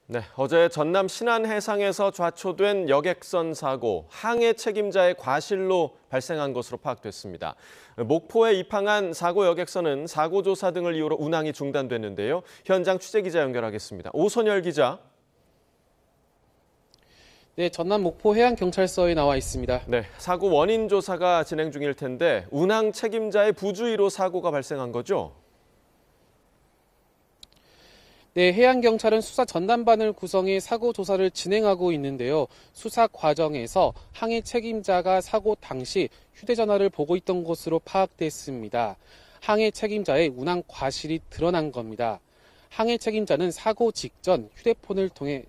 네, 어제 전남 신안 해상에서 좌초된 여객선 사고, 항해 책임자의 과실로 발생한 것으로 파악됐습니다. 목포에 입항한 사고 여객선은 사고 조사 등을 이유로 운항이 중단됐는데요. 현장 취재기자 연결하겠습니다. 오선열 기자. 네, 전남 목포 해양경찰서에 나와 있습니다. 네, 사고 원인 조사가 진행 중일 텐데 운항 책임자의 부주의로 사고가 발생한 거죠? 네, 해양경찰은 수사 전담반을 구성해 사고 조사를 진행하고 있는데요. 수사 과정에서 항해 책임자가 사고 당시 휴대전화를 보고 있던 것으로 파악됐습니다. 항해 책임자의 운항 과실이 드러난 겁니다. 항해 책임자는 사고 직전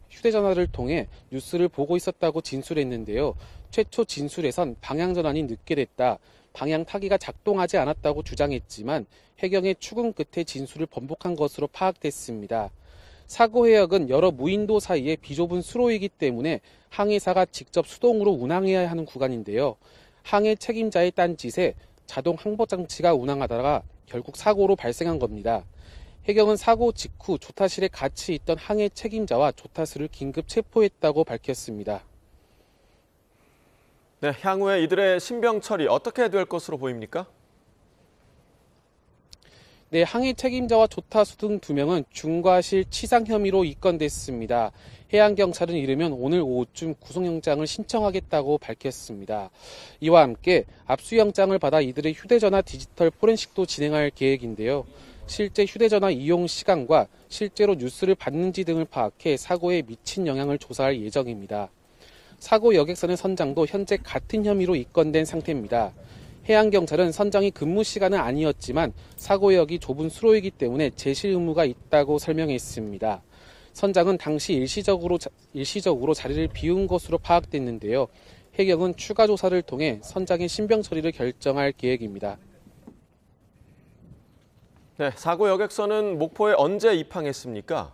휴대전화를 통해 뉴스를 보고 있었다고 진술했는데요. 최초 진술에선 방향전환이 늦게 됐다, 방향 타기가 작동하지 않았다고 주장했지만 해경의 추궁 끝에 진술을 번복한 것으로 파악됐습니다. 사고 해역은 여러 무인도 사이에 비좁은 수로이기 때문에 항해사가 직접 수동으로 운항해야 하는 구간인데요. 항해 책임자의 딴짓에 자동 항법장치가 운항하다가 결국 사고로 발생한 겁니다. 해경은 사고 직후 조타실에 같이 있던 항해 책임자와 조타수를 긴급 체포했다고 밝혔습니다. 네, 향후에 이들의 신병 처리 어떻게 될 것으로 보입니까? 네, 항해 책임자와 조타수 등 2명은 중과실 치상 혐의로 입건됐습니다. 해양경찰은 이르면 오늘 오후쯤 구속영장을 신청하겠다고 밝혔습니다. 이와 함께 압수영장을 받아 이들의 휴대전화 디지털 포렌식도 진행할 계획인데요. 실제 휴대전화 이용 시간과 실제로 뉴스를 봤는지 등을 파악해 사고에 미친 영향을 조사할 예정입니다. 사고 여객선의 선장도 현재 같은 혐의로 입건된 상태입니다. 해양경찰은 선장이 근무 시간은 아니었지만 사고역이 좁은 수로이기 때문에 제실 의무가 있다고 설명했습니다. 선장은 당시 일시적으로 자리를 비운 것으로 파악됐는데요. 해경은 추가 조사를 통해 선장의 신병 처리를 결정할 계획입니다. 네, 사고 여객선은 목포에 언제 입항했습니까?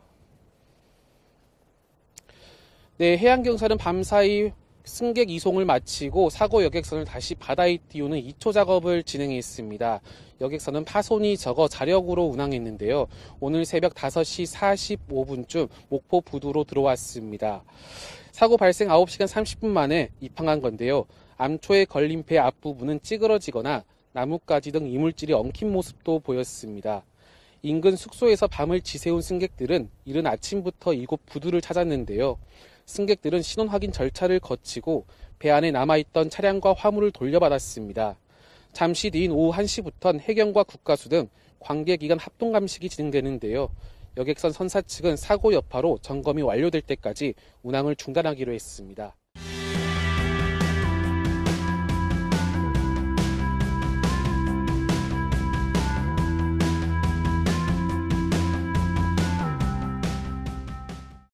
네, 해양경찰은 밤사이 승객 이송을 마치고 사고 여객선을 다시 바다에 띄우는 2초 작업을 진행했습니다. 여객선은 파손이 적어 자력으로 운항했는데요. 오늘 새벽 5시 45분쯤 목포 부두로 들어왔습니다. 사고 발생 9시간 30분 만에 입항한 건데요. 암초에 걸린 배 앞부분은 찌그러지거나 나뭇가지 등 이물질이 엉킨 모습도 보였습니다. 인근 숙소에서 밤을 지새운 승객들은 이른 아침부터 이곳 부두를 찾았는데요. 승객들은 신원 확인 절차를 거치고 배 안에 남아있던 차량과 화물을 돌려받았습니다. 잠시 뒤인 오후 1시부터는 해경과 국가수 등 관계기관 합동감식이 진행되는데요. 여객선 선사 측은 사고 여파로 점검이 완료될 때까지 운항을 중단하기로 했습니다.